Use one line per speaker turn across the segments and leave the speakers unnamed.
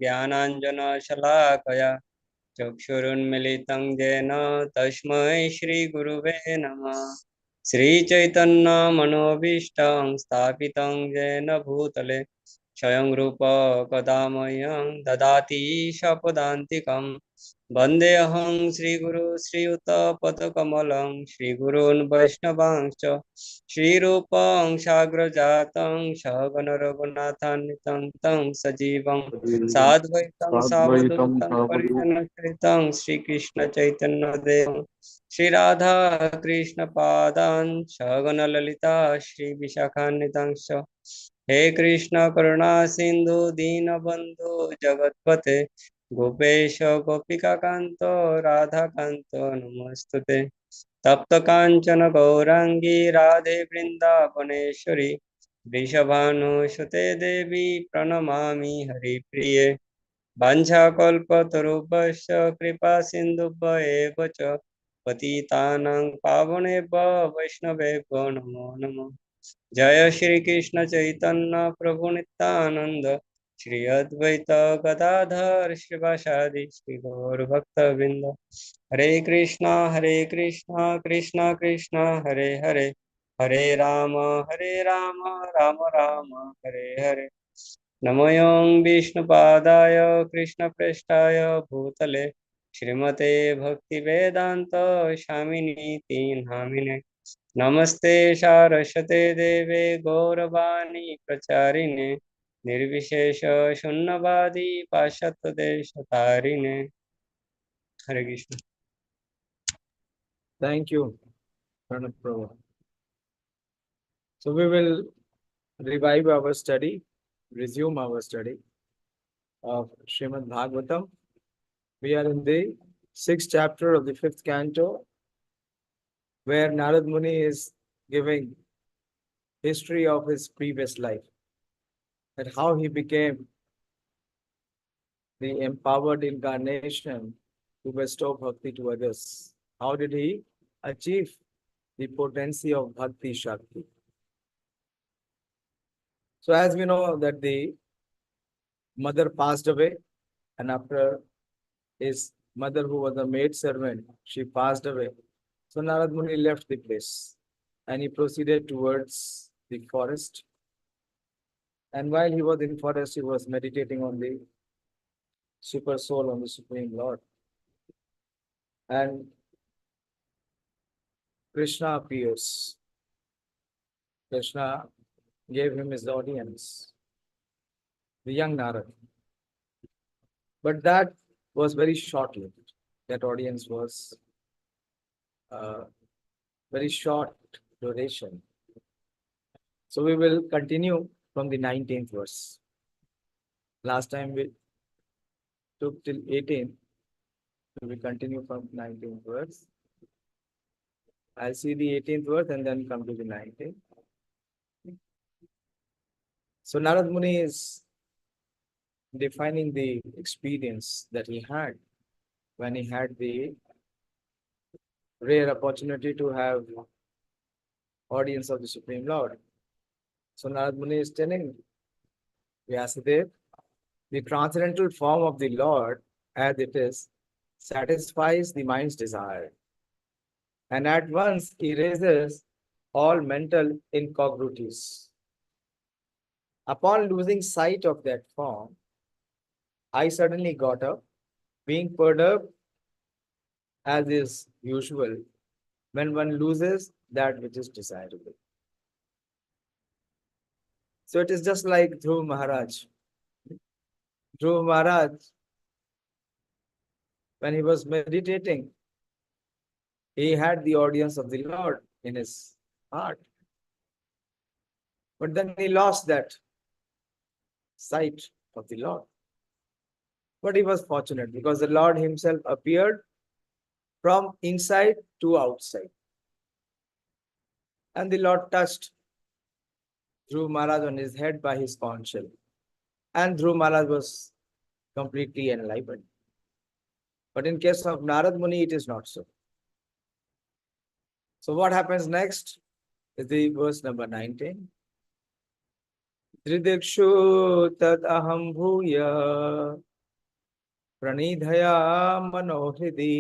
ज्ञानाञ्जनशलाकया चक्षुरुन्मिलितं येन तस्मै श्रीगुरुवे नमः। श्रीचैतन्यमनोभीष्टं स्थापितं येन भूतले स्वयं रूप कदा मह्यं ददाति स्वपदान्तिकं। वन्देऽहं श्रीगुरु श्रीयुतपदकमलं श्रीगुरून् वैष्णवांश्च श्रीरूपं साग्रजातं सहगण रघुनाथान्वितं तं सजीवं साद्वैतं सावधूतं परिजनसहितं श्रीकृष्ण चैतन्यदेवं श्रीराधा कृष्ण पादान् सहगण ललिता श्रीविशाखान्वितांश्च। हे कृष्ण करुणा सिंधु दीनबंधु जगत्पते गोपेश गोपिकाकांत राधाकांत नमस्तुते। तप्त कांचन गौरांगी राधे वृंदावनेश्वरी वृषभानुसुते देवी प्रणमामि हरिप्रिये। वाञ्छाकल्पतरुभ्यश्च कृपा सिन्धुभ्येव च पतितानां पावनेभ्यो वैष्णवेभ्यो नमो नमः। जय श्री कृष्ण चैतन्य प्रभु नित्यानंद श्री अद्वैत गदाधर शिवासादि श्री गौर भक्तवृंद। हरे कृष्णा कृष्णा कृष्णा हरे हरे, हरे राम राम राम हरे हरे। नमोऽयं विष्णुपादाय कृष्णप्रेष्ठाय भूतले श्रीमते भक्तिवेदांत स्वामिनीति नामिने। नमस्ते सारस्वते देवे गौरवाणी प्रचारिणे निर्विशेष शून्यवादी पाश्चात्यदेशतारिणे। हरे Krishna.
Thank you, Pranab Prabhu. So we will revive our study, resume our study of Śrīmad-Bhāgavatam. We are in the 6th chapter of the 5th canto, where Nārada Muni is giving history of his previous life and how he became the empowered incarnation to bestow bhakti to others. How did he achieve the potency of bhakti shakti? So as we know that the mother passed away, and after his mother, who was a maid servant, she passed away. So Nārada Muni left the place and he proceeded towards the forest. And while he was in forest, he was meditating on the super soul, on the Supreme Lord. And Krishna appears. Krishna gave him his audience, the young Narada. But that was very short-lived. That audience was very short duration. So we will continue from the 19th verse. Last time we took till 18th. So we continue from 19th verse. I'll see the 18th verse and then come to the 19th. So Nārada Muni is defining the experience that he had when he had the rare opportunity to have audience of the Supreme Lord. So Nārada Muni is telling Vyasadeva, the transcendental form of the Lord as it is satisfies the mind's desire and at once erases all mental incongruities. Upon losing sight of that form, I suddenly got up, being perturbed as is usual when one loses that which is desirable. So it is just like Dhruv Maharaj. Dhruv Maharaj, when he was meditating, he had the audience of the Lord in his heart. But then he lost that sight of the Lord. But he was fortunate because the Lord himself appeared from inside to outside. And the Lord touched Dhruv Maharaj on his head by his conch shell. And Dhruv Maharaj was completely enlightened. But in case of Nārada Muni, it is not so. So what happens next is the verse number 19. didṛkṣu tad ahaṁ bhūyaḥ praṇidhāya mano hṛdi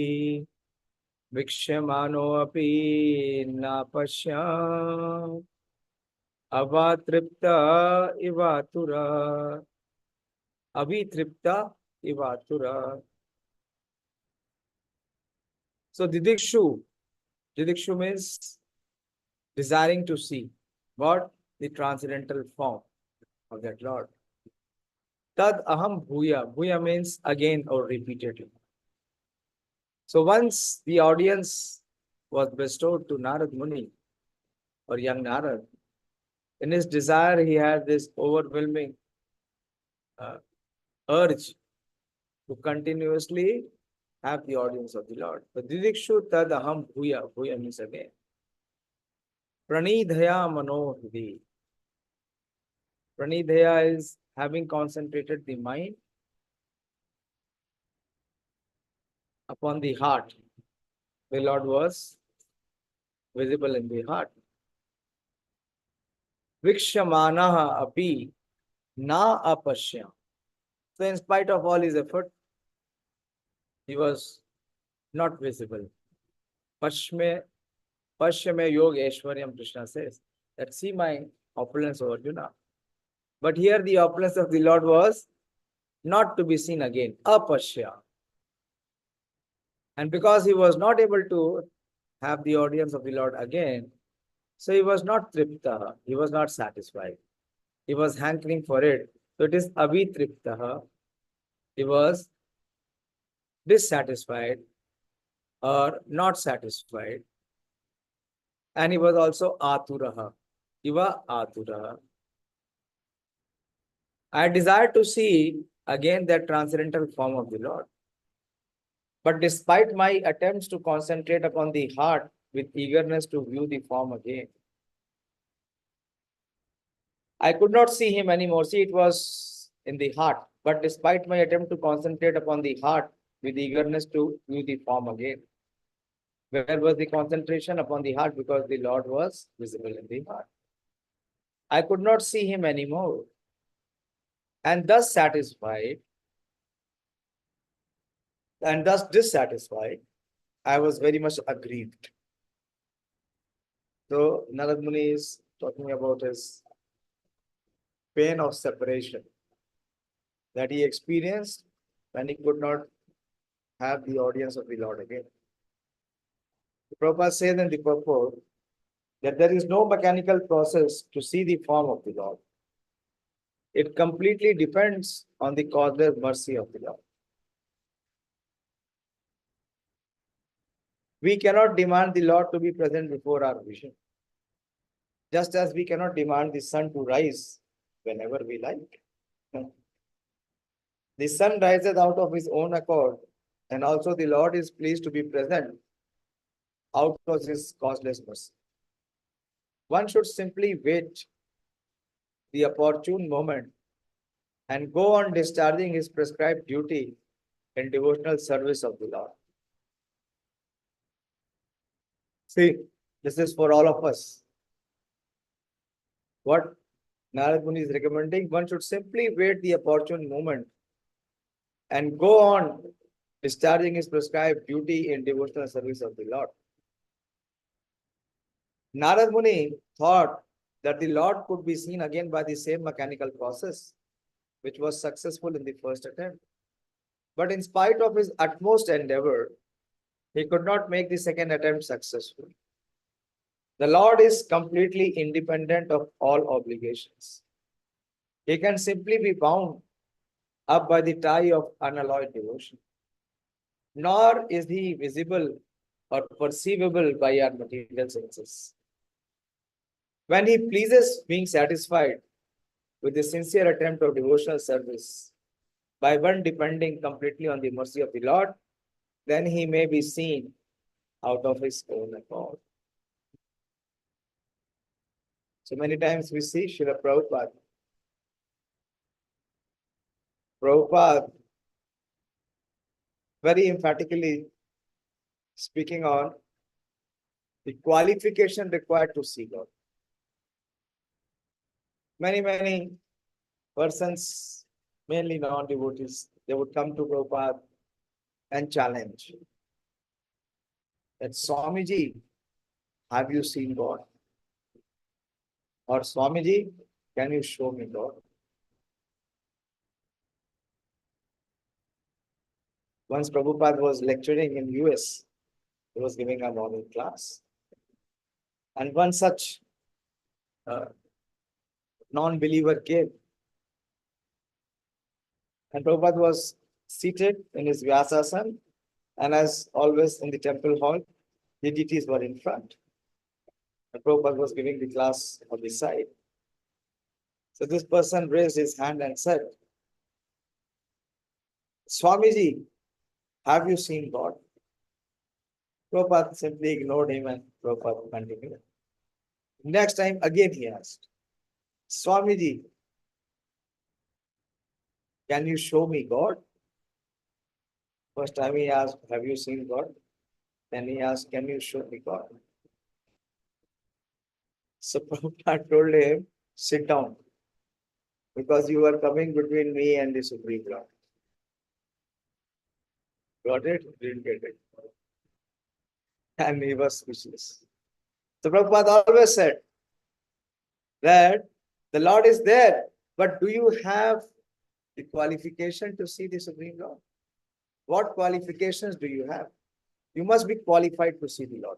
vīkṣamāṇo api nāpaśyam avitṛpta avitṛpta. So didṛkṣu means desiring to see what? The transcendental form of that Lord. Tad ahaṁ bhūyaḥ. Bhūyaḥ means again or repeatedly. So once the audience was bestowed to Nārada Muni or young Nārada, in his desire he had this overwhelming urge to continuously have the audience of the Lord. So didṛkṣu tad ahaṁ bhūyaḥ. Bhūyaḥ means again. praṇidhāya mano hṛdi. Praṇidhāya is having concentrated the mind upon the heart. The Lord was visible in the heart. vīkṣamāṇah api nāpaśyam. So in spite of all his effort, he was not visible. Paśyame yog aishwaryam, Krishna says, that see my opulence over Arjuna. But here the opulence of the Lord was not to be seen again, apashya. And because he was not able to have the audience of the Lord again, so he was not tripta, he was not satisfied. He was hankering for it. So it is avitṛpta. He was dissatisfied or not satisfied. And he was also ivāturaḥ. ivāturaḥ. I desired to see again that transcendental form of the Lord. But despite my attempts to concentrate upon the heart with eagerness to view the form again, I could not see him anymore. See, it was in the heart. But despite my attempt to concentrate upon the heart with eagerness to view the form again, where was the concentration? Upon the heart, because the Lord was visible in the heart. I could not see him anymore. And thus satisfied, and thus dissatisfied, I was very much aggrieved. So Nārada Muni is talking about his pain of separation that he experienced when he could not have the audience of the Lord again. The Prabhupada says in the Purport that there is no mechanical process to see the form of the Lord. It completely depends on the causeless mercy of the Lord. We cannot demand the Lord to be present before our vision, just as we cannot demand the sun to rise whenever we like. The sun rises out of his own accord, and also the Lord is pleased to be present out of his causeless mercy. One should simply wait the opportune moment and go on discharging his prescribed duty in devotional service of the Lord. See, this is for all of us. What Nārada Muni is recommending, one should simply wait the opportune moment and go on discharging his prescribed duty in devotional service of the Lord. Nārada Muni thought that the Lord could be seen again by the same mechanical process, which was successful in the first attempt. But in spite of his utmost endeavor, he could not make the second attempt successful. The Lord is completely independent of all obligations. He can simply be bound up by the tie of unalloyed devotion. Nor is he visible or perceivable by our material senses. When he pleases being satisfied with the sincere attempt of devotional service, by one depending completely on the mercy of the Lord, then he may be seen out of his own accord. So many times we see Srila Prabhupada. Prabhupada very emphatically speaking on the qualification required to see God. Many persons, mainly non-devotees, they would come to Prabhupada and challenge that Swamiji, have you seen God? Or Swamiji, can you show me God? Once Prabhupada was lecturing in US, he was giving a morning class. And one such non-believer came. And Prabhupada was seated in his Vyasasana, and as always in the temple hall, the deities were in front. And Prabhupada was giving the class on the side. So this person raised his hand and said, Swamiji, have you seen God? Prabhupada simply ignored him and Prabhupada continued. Next time, again he asked, Swamiji, can you show me God? First time he asked, have you seen God? Then he asked, can you show me God? So Prabhupada told him, sit down, because you are coming between me and the Supreme Lord. Got it? Didn't get it. And he was speechless. So Prabhupada always said that the Lord is there, but do you have the qualification to see the Supreme Lord? What qualifications do you have? You must be qualified to see the Lord.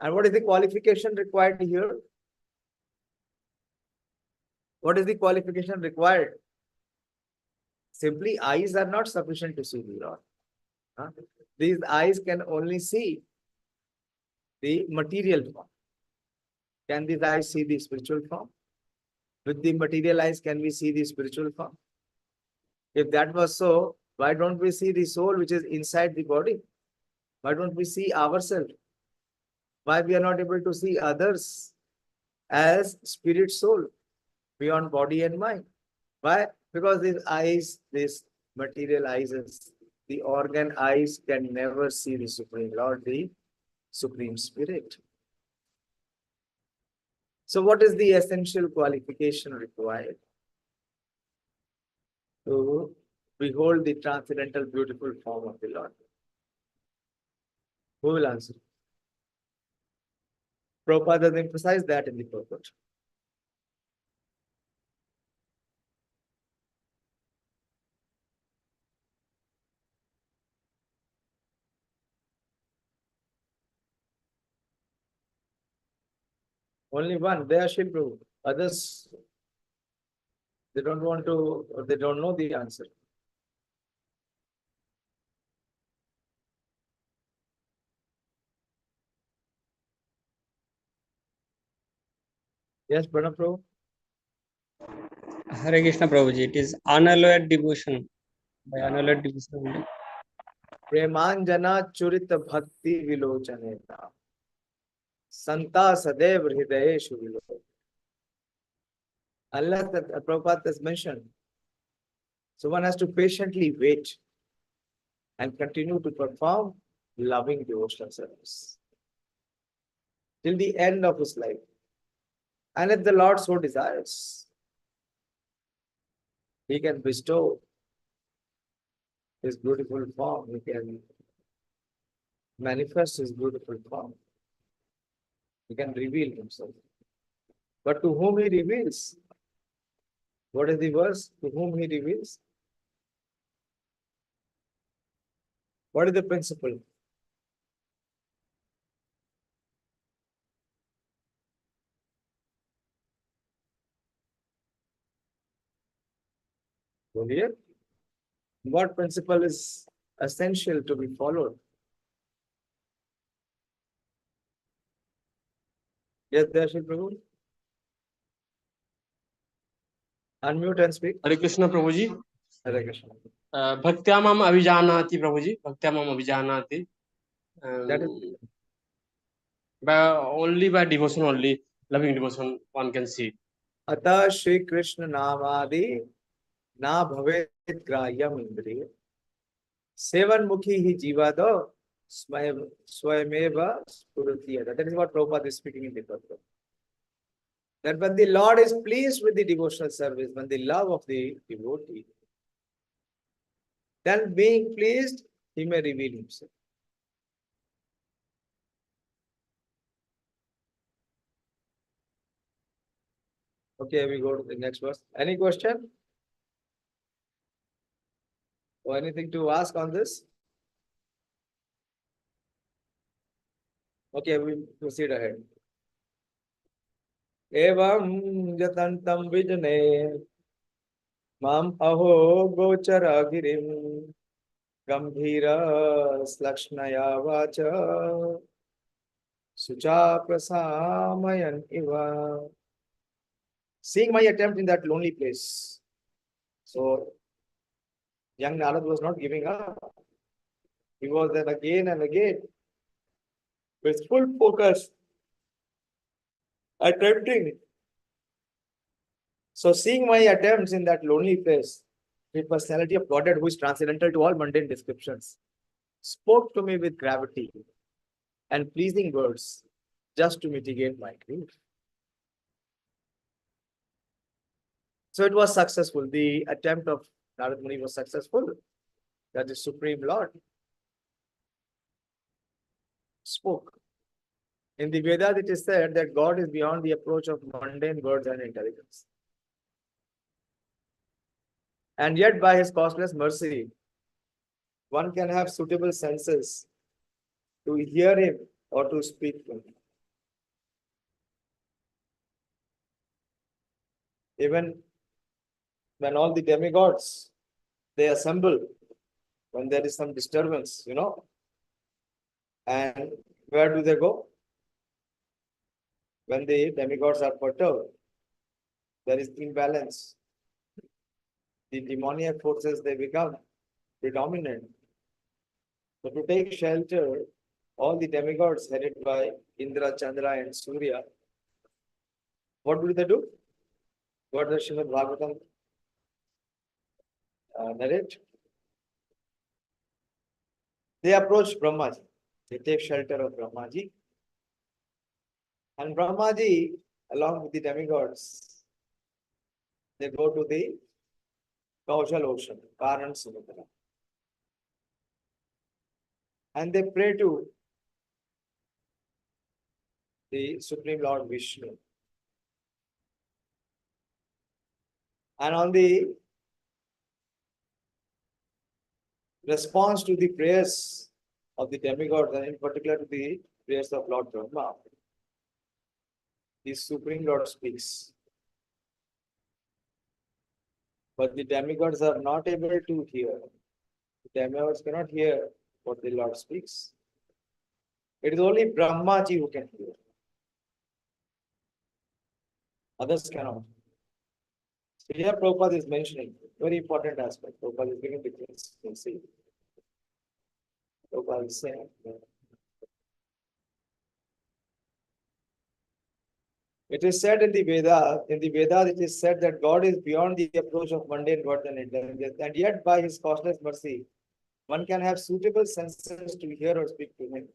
And what is the qualification required here? What is the qualification required? Simply eyes are not sufficient to see the Lord. These eyes can only see the material form. Can these eyes see the spiritual form? With the material eyes, can we see the spiritual form? If that was so, why don't we see the soul which is inside the body? Why don't we see ourselves? Why we are not able to see others as spirit soul beyond body and mind? Why? Because these eyes, these material eyes, the organ eyes can never see the Supreme Lord, the Supreme Spirit. So what is the essential qualification required to behold the transcendental beautiful form of the Lord? Who will answer? Prabhupada has emphasized that in the purport. Only one, they are Shilpru. Others, they don't want to, or they don't know the answer. Yes, Pranav Prabhu.
Hare Krishna Prabhuji. It is unalloyed devotion. By unalloyed devotion only.
Premanjana Churita Bhakti Vilochaneta Santa Sadev Hridayeshu Vilo. Unless that Prabhupada has mentioned. So one has to patiently wait and continue to perform loving devotional service till the end of his life. And if the Lord so desires, he can bestow his beautiful form, he can manifest his beautiful form, he can reveal himself. But to whom he reveals? What is the verse? To whom he reveals? What is the principle? Here, what principle is essential to be followed? Yes, Darshan Prabhu. Unmute and speak.
Hare Krishna Prabhu ji
Hare Krishna.
भक्त्या माम अभिजानाति प्रभु जी भक्त्या माम अभिजानाति
That is
by only by devotion only loving devotion one can see
Ata Shri Krishna Namadi Na Bhavet Grahyam Indriya Sevan Mukhi Hi Jivado Swayameva Spurutiyada. That is what Prabhupada is speaking in the Purport. that when the Lord is pleased with the devotional service, when the love of the devotee, then being pleased, he may reveal himself. Okay, we go to the next verse. Any question? Or anything to ask on this? Okay, we proceed ahead. Evam jatantam vijane mam aho gochara girim gambhira slakshnaya vacha sucha prasamayan iva. Seeing my attempt in that lonely place. So, young Nārada was not giving up. He was then again and again with full focus attempting. So, seeing my attempts in that lonely place, the personality of Godhead, who is transcendental to all mundane descriptions, spoke to me with gravity and pleasing words just to mitigate my grief. So it was successful. The attempt of Nārada Muni was successful. That the Supreme Lord spoke. In the Vedas, it is said that God is beyond the approach of mundane words and intelligence. And yet, by his causeless mercy, one can have suitable senses to hear him or to speak to him. Even when all the demigods, they assemble, when there is some disturbance, and where do they go? When the demigods are perturbed, there is imbalance. The demoniac forces, they become predominant. So to take shelter, all the demigods headed by Indra, Chandra and Surya, what do they do? What does Śrīmad-Bhāgavatam narrate? They approach Brahmaji. They take shelter of Brahmaji. And Brahmaji, along with the demigods, they go to the causal ocean, Karan Samudra. And they pray to the Supreme Lord Vishnu. And on the response to the prayers of the demigods, and in particular to the prayers of Lord Brahma, the Supreme Lord speaks. But the demigods are not able to hear. The demigods cannot hear what the Lord speaks. It is only Brahmaji who can hear. Others cannot. So here Prabhupada is mentioning very important aspect. Prabhupada is giving difference. You can see. Prabhupada is saying it is said in the Vedas it is said that God is beyond the approach of mundane words and intelligence, and yet by his causeless mercy, one can have suitable senses to hear or speak to him.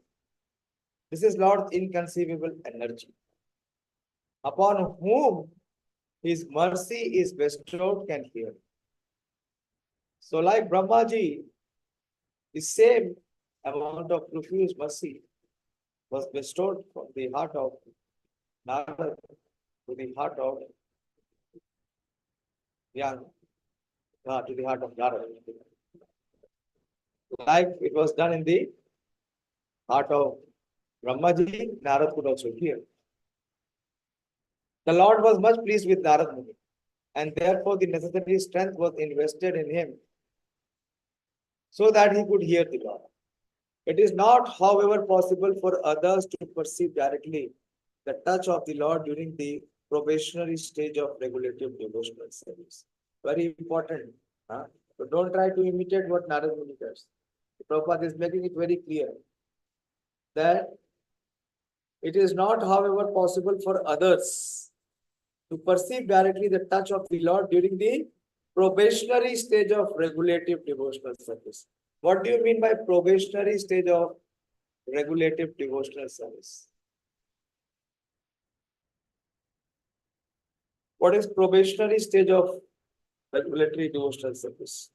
This is Lord's inconceivable energy, upon whom his mercy is bestowed can hear. So like Brahmaji, the same amount of profuse mercy was bestowed from the heart of Nārada to the heart of Nārada. Like it was done in the heart of Brahmaji, Nārada could also hear. The Lord was much pleased with Nārada Muni, and therefore the necessary strength was invested in him so that he could hear the Lord. It is not, however, possible for others to perceive directly the touch of the Lord during the probationary stage of regulative devotional service. Very important. So don't try to imitate what Nārada Muni does. Prabhupada is making it very clear that it is not, however, possible for others to perceive directly the touch of the Lord during the probationary stage of regulative devotional service. What do you mean by probationary stage of regulative devotional service? What is probationary stage of regulatory devotional service?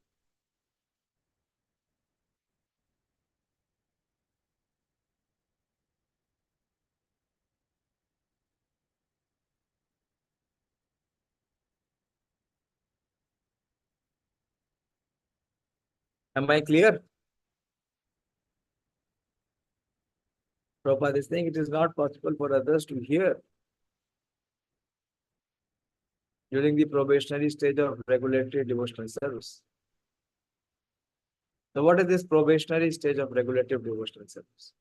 Am I clear? Prabhupada is saying it is not possible for others to hear during the probationary stage of regulatory devotional service. So what is this probationary stage of regulative devotional service?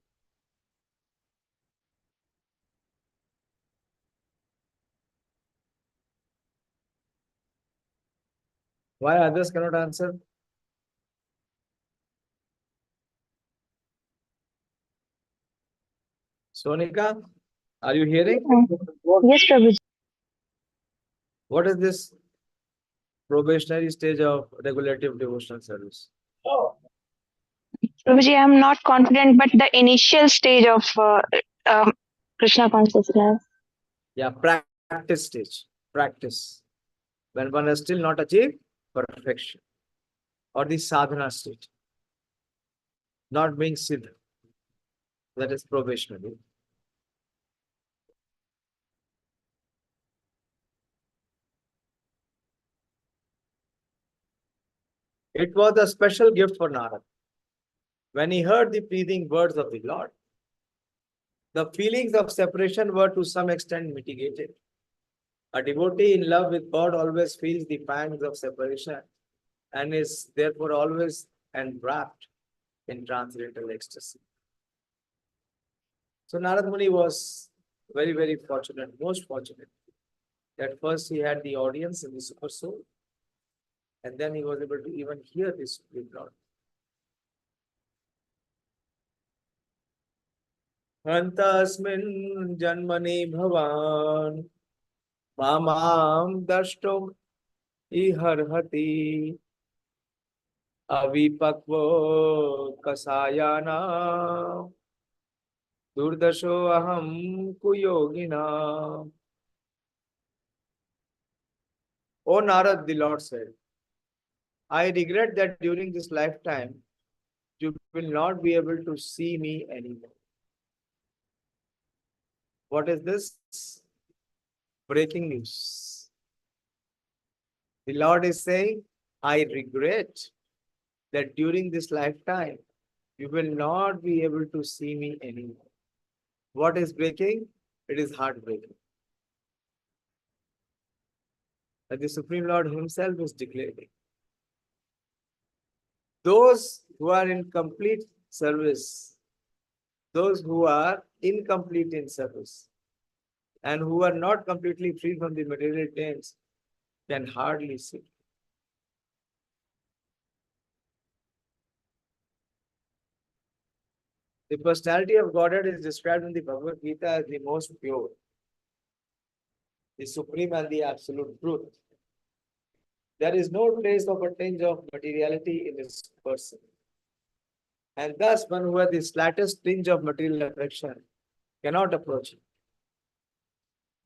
Why others cannot answer? Sonika, are you hearing?
Yes, Prabhuji.
What is this probationary stage of regulative devotional service?
Prabhuji, I am not confident, but the initial stage of Krishna consciousness.
Yeah, practice stage. Practice. When one has still not achieved perfection. Or the sadhana stage. Not being siddha. That is probationary. It was a special gift for Nārada. When he heard the pleasing words of the Lord, the feelings of separation were to some extent mitigated. A devotee in love with God always feels the pangs of separation and is therefore always enwrapped in transcendental ecstasy. So Nārada Muni was very, very fortunate, most fortunate. That first he had the audience in the Super Soul, and then he was able to even hear this Supreme Lord. Antasmin janmani bhavan mamam dashtum iharhati avipakvo kasayana durdasho aham kuyogina. O Narad, the Lord said, I regret that during this lifetime, you will not be able to see me anymore. What is this? Breaking news. The Lord is saying, I regret that during this lifetime, you will not be able to see me anymore. What is breaking? It is heartbreaking. That the Supreme Lord himself is declaring. Those who are in complete service, those who are incomplete in service, and who are not completely free from the material taints, can hardly see. The personality of Godhead is described in the Bhagavad Gita as the most pure, the supreme and the absolute truth. There is no trace of a tinge of materiality in his person. And thus, one who has the slightest tinge of material affection cannot approach him.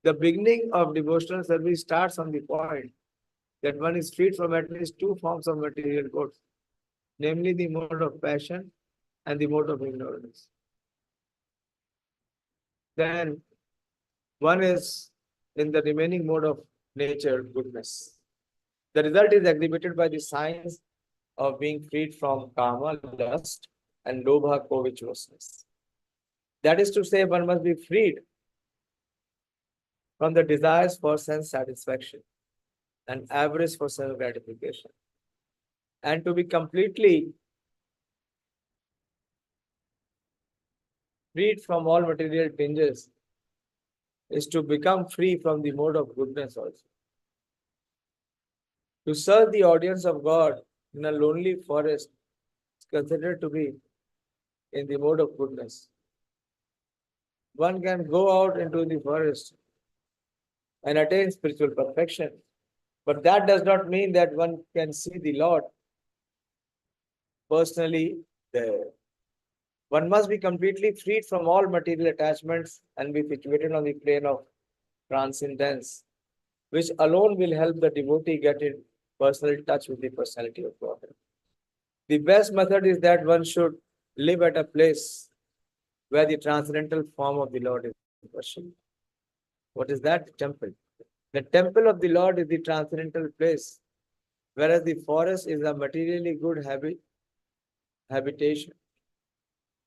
The beginning of devotional service starts on the point that one is freed from at least two forms of material goods, namely the mode of passion and the mode of ignorance. Then one is in the remaining mode of nature, goodness. The result is exhibited by the signs of being freed from kama, lust, and lobha, covetousness. That is to say, one must be freed from the desires for sense satisfaction and avarice for self gratification. And to be completely freed from all material tinges is to become free from the mode of goodness also. To serve the audience of God in a lonely forest is considered to be in the mode of goodness. One can go out into the forest and attain spiritual perfection, but that does not mean that one can see the Lord personally there. One must be completely freed from all material attachments and be situated on the plane of transcendence which alone will help the devotee get in personal touch with the personality of God. The best method is that one should live at a place where the transcendental form of the Lord is worshipped. What is that? Temple. The temple of the Lord is the transcendental place, whereas the forest is a materially good habitation.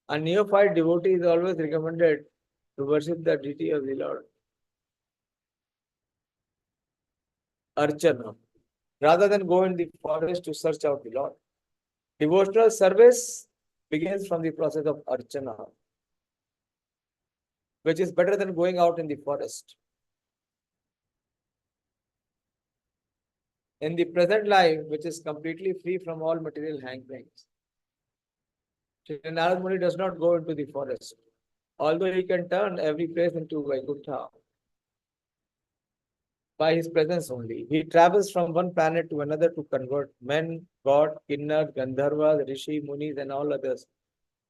A neophyte devotee is always recommended to worship the deity of the Lord, Archana, rather than go in the forest to search out the Lord. Devotional service begins from the process of Archana, which is better than going out in the forest. In the present life, which is completely free from all material hankerings, Nārada Muni does not go into the forest, although he can turn every place into Vaikuntha by his presence only. He travels from one planet to another to convert men, God, Kinnar, Gandharvas, Rishi, Munis, and all others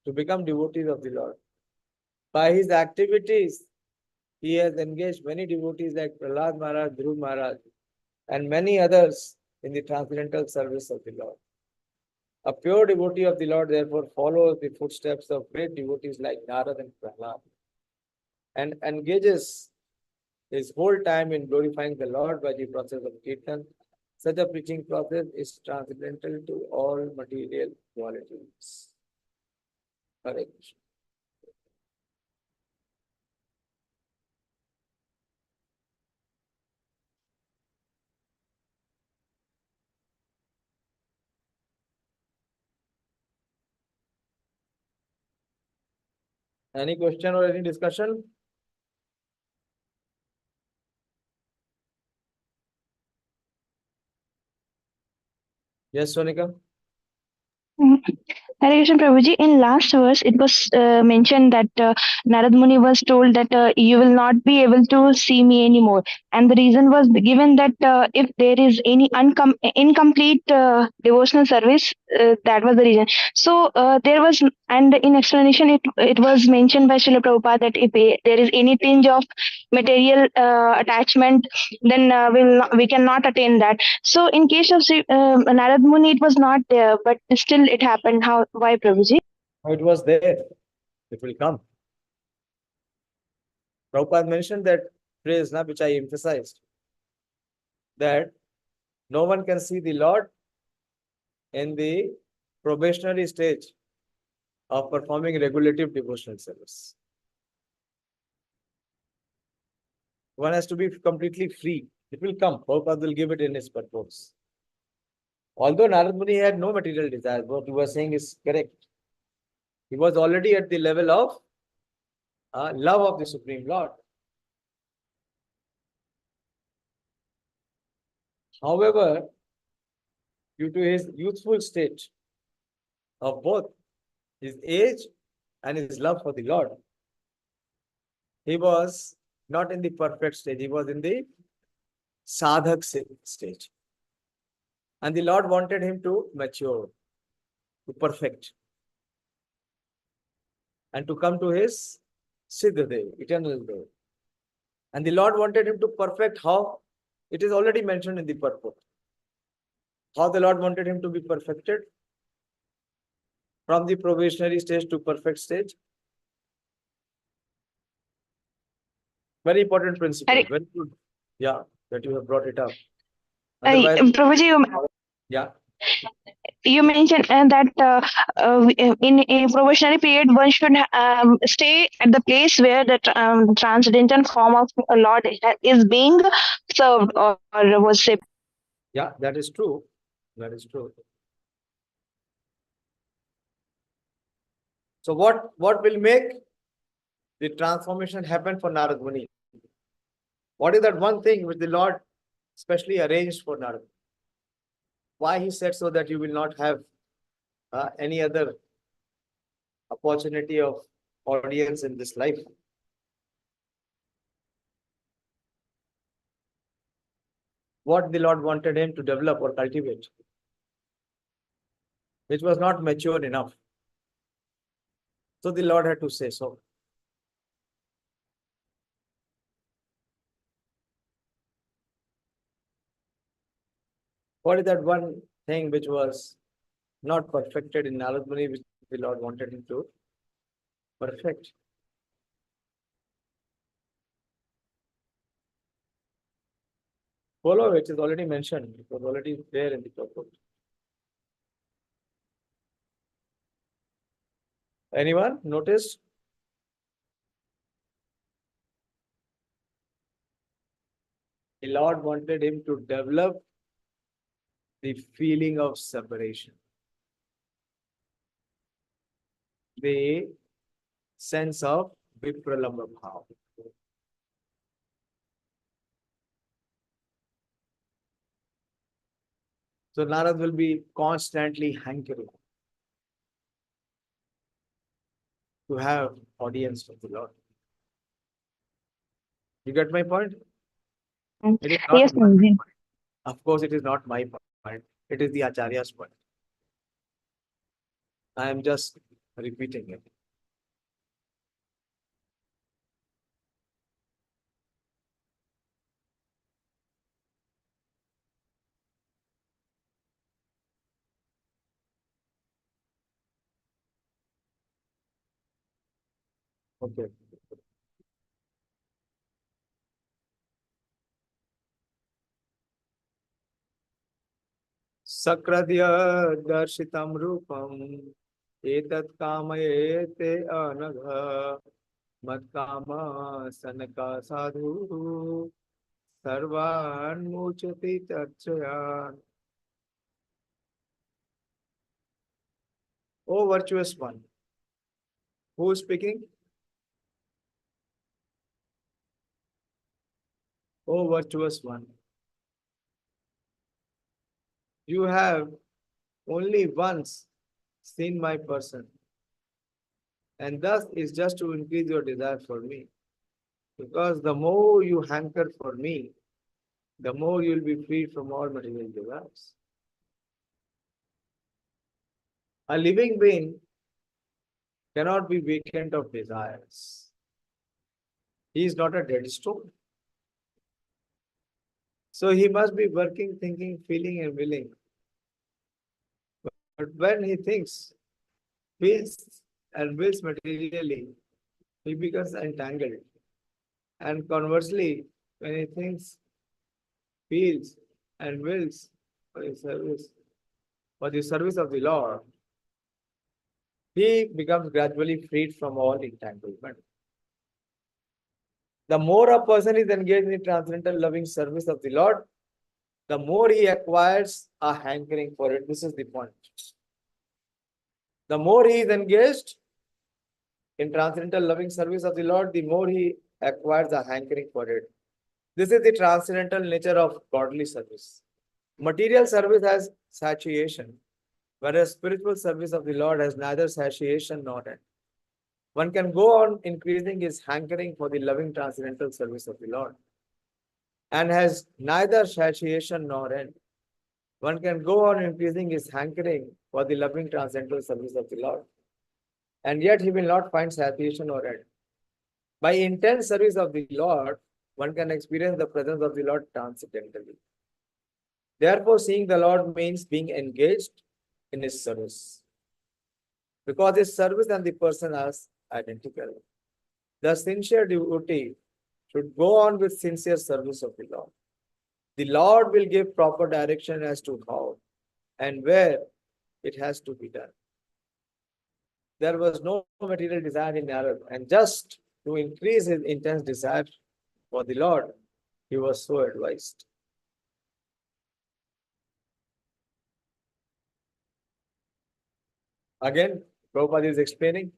to become devotees of the Lord. By his activities, he has engaged many devotees like Prahlad Maharaj, Dhruv Maharaj, and many others in the transcendental service of the Lord. A pure devotee of the Lord therefore follows the footsteps of great devotees like Nārada and Prahlad and engages his whole time in glorifying the Lord by the process of Kirtan. Such a preaching process is transcendental to all material qualities. Hare Krishna. Any question or any discussion? Yes, Sonika?
Hare Krishna Prabhuji, in last verse, it was mentioned that Narad Muni was told that you will not be able to see me anymore. And the reason was given that if there is any incomplete devotional service, that was the reason. So there was, and in explanation, it was mentioned by Srila Prabhupada that if there is any tinge of material attachment, then we cannot attain that. So in case of Narad Muni, it was not there, but still it happened. How? Why, Prabhuji?
It was there. It will come. Prabhupada mentioned that phrase, which I emphasized, that no one can see the Lord in the probationary stage of performing regulative devotional service. One has to be completely free. It will come. Prabhupada will give it in his purpose. Although Narad Muni had no material desires, what you were saying is correct. He was already at the level of love of the Supreme Lord. However, due to his youthful state of both his age and his love for the Lord, he was not in the perfect stage. He was in the sadhak stage. And the Lord wanted him to mature, to perfect, and to come to his Siddhadev, eternal Dev. And the Lord wanted him to perfect how? It is already mentioned in the purport. How the Lord wanted him to be perfected? From the probationary stage to perfect stage. Very important principle. Very good. Yeah, that you have brought it up. Otherwise,
Prabhuji,
yeah.
you mentioned that in a probationary period, one should stay at the place where the transcendental form of a Lord is being served or worshipped.
Yeah, that is true. That is true. So what will make the transformation happen for Narad Muni? What is that one thing which the Lord specially arranged for Narad? Why he said so that you will not have any other opportunity of audience in this life? What the Lord wanted him to develop or cultivate, which was not mature enough. So the Lord had to say so. What is that one thing which was not perfected in Nārada Muni, which the Lord wanted him to perfect? Follow, it is already mentioned. It was already there in the purport. Anyone noticed? The Lord wanted him to develop the feeling of separation, the sense of vīkṣamāṇo. So Narad will be constantly hankering to have audience with the Lord. You get my point? It is not
Yes,
my
Swamiji.
point. Of course, it is not my point. It is the Acharya's point. I am just repeating it. Okay. Sakradya darshitam rupam etat kamayete anagha matkama sanaka sadhu sarvan muchati charchayan. O virtuous one, who is speaking? O virtuous one, you have only once seen my person, and thus is just to increase your desire for me. Because the more you hanker for me, the more you will be freed from all material desires. A living being cannot be vacant of desires. He is not a dead stone. So he must be working, thinking, feeling, and willing. But when he thinks, feels, and wills materially, he becomes entangled. And conversely, when he thinks, feels, and wills for the service of the Lord, he becomes gradually freed from all entanglement. The more a person is engaged in the transcendental loving service of the Lord, the more he acquires a hankering for it. This is the point. The more he is engaged in transcendental loving service of the Lord, the more he acquires a hankering for it. This is the transcendental nature of godly service. Material service has satiation, whereas spiritual service of the Lord has neither satiation nor end. One can go on increasing his hankering for the loving transcendental service of the Lord, and has neither satiation nor end. One can go on increasing his hankering for the loving transcendental service of the Lord, and yet he will not find satiation or end. By intense service of the Lord, one can experience the presence of the Lord transcendentally. Therefore, seeing the Lord means being engaged in his service, because his service and the person are identical. The sincere devotee should go on with sincere service of the Lord. The Lord will give proper direction as to how and where it has to be done. There was no material desire in Nārada, and just to increase his intense desire for the Lord, he was so advised. Again, Prabhupada is explaining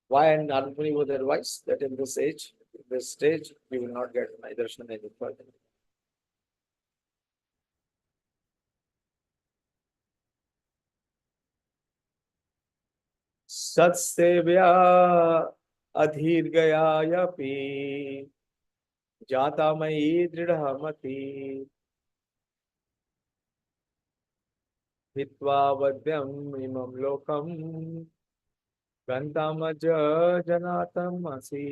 why Nārada Muni was advised that in this age, in this stage, we will not get my darshan any further. सत्सेव्या अधीर्गयायपि जाता मयि दृढ़मति हित्वा वद्यम् इमं लोकम् गन्तामज जनातमसि.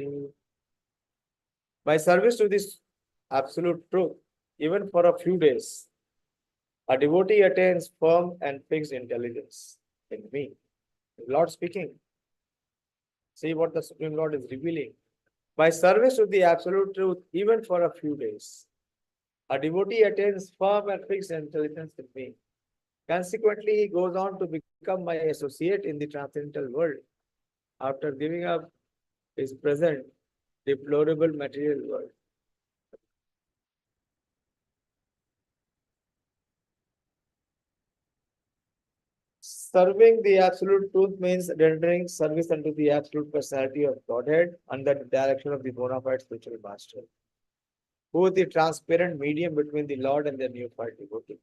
By service to this absolute truth, even for a few days, A devotee attains firm and fixed intelligence in me. Lord speaking. See what the Supreme Lord is revealing. By service to the absolute truth, even for a few days, a devotee attains firm and fixed intelligence in me. Consequently, he goes on to become my associate in the transcendental world after giving up his present deplorable material world. Serving the absolute truth means rendering service unto the absolute personality of Godhead under the direction of the bona fide spiritual master, who is the transparent medium between the Lord and the neophyte devotee.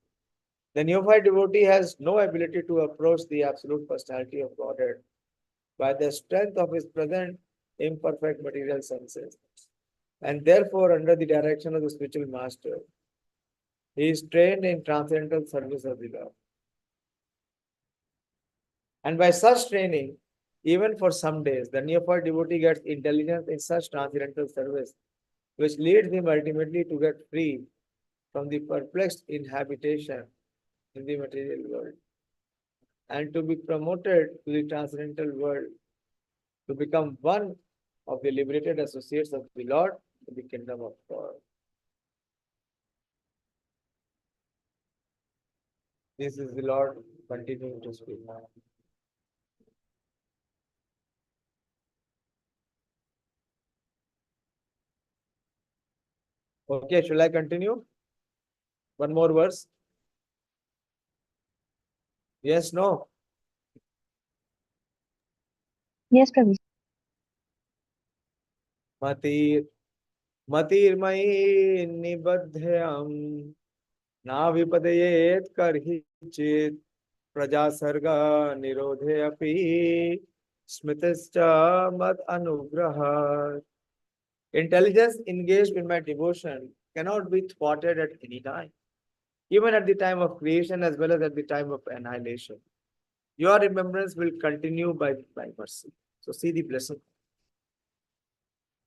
The neophyte devotee has no ability to approach the absolute personality of Godhead by the strength of his present imperfect material senses, and therefore, under the direction of the spiritual master, he is trained in transcendental service of the Lord. And by such training, even for some days, the neophyte devotee gets intelligence in such transcendental service, which leads him ultimately to get free from the perplexed inhabitation in the material world and to be promoted to the transcendental world, to become one of the liberated associates of the Lord in the kingdom of God. This is the Lord continuing to speak. Okay, shall I continue? One more verse. Yes, no?
Yes, Prabhu.
मतिर्मयि निबध्यम् नाविपदयेत् कर्हिचित् प्रजासर्गा निरोधे अपि स्मृतिश्च मद अनुग्रहात्. Intelligence engaged in my devotion cannot be thwarted at any time, even at the time of creation as well as at the time of annihilation. Your remembrance will continue by mercy. So see the blessing.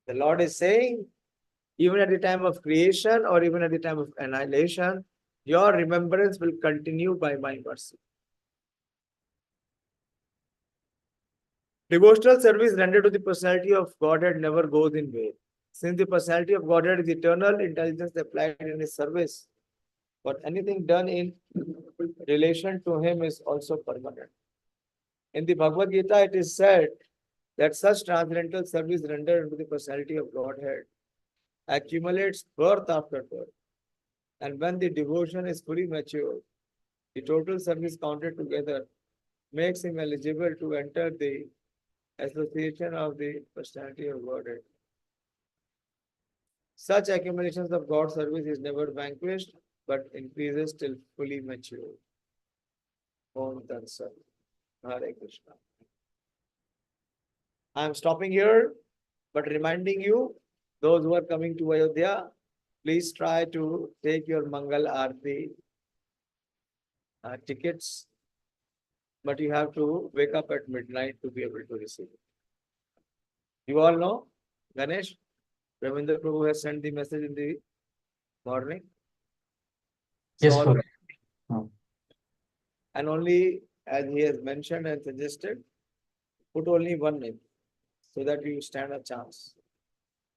The Lord is saying, even at the time of creation or even at the time of annihilation, your remembrance will continue by my mercy. Devotional service rendered to the personality of Godhead never goes in vain. Since the personality of Godhead is eternal, intelligence applied in his service, but anything done in relation to him is also permanent. In the Bhagavad Gita, it is said that such transcendental service rendered to the personality of Godhead accumulates birth after birth. And when the devotion is fully mature, the total service counted together makes him eligible to enter the association of the personality of Godhead. Such accumulations of God's service is never vanquished, but increases till fully mature. Om Tat Sat. Hare Krishna. I am stopping here, but reminding you, those who are coming to Ayodhya, please try to take your Mangal Aarti tickets, but you have to wake up at midnight to be able to receive it. You all know, Ganesh, Ravindra Prabhu has sent the message in the morning.
Yes,
So
Prabhu.
and only as he has mentioned and suggested, put only one name so that you stand a chance.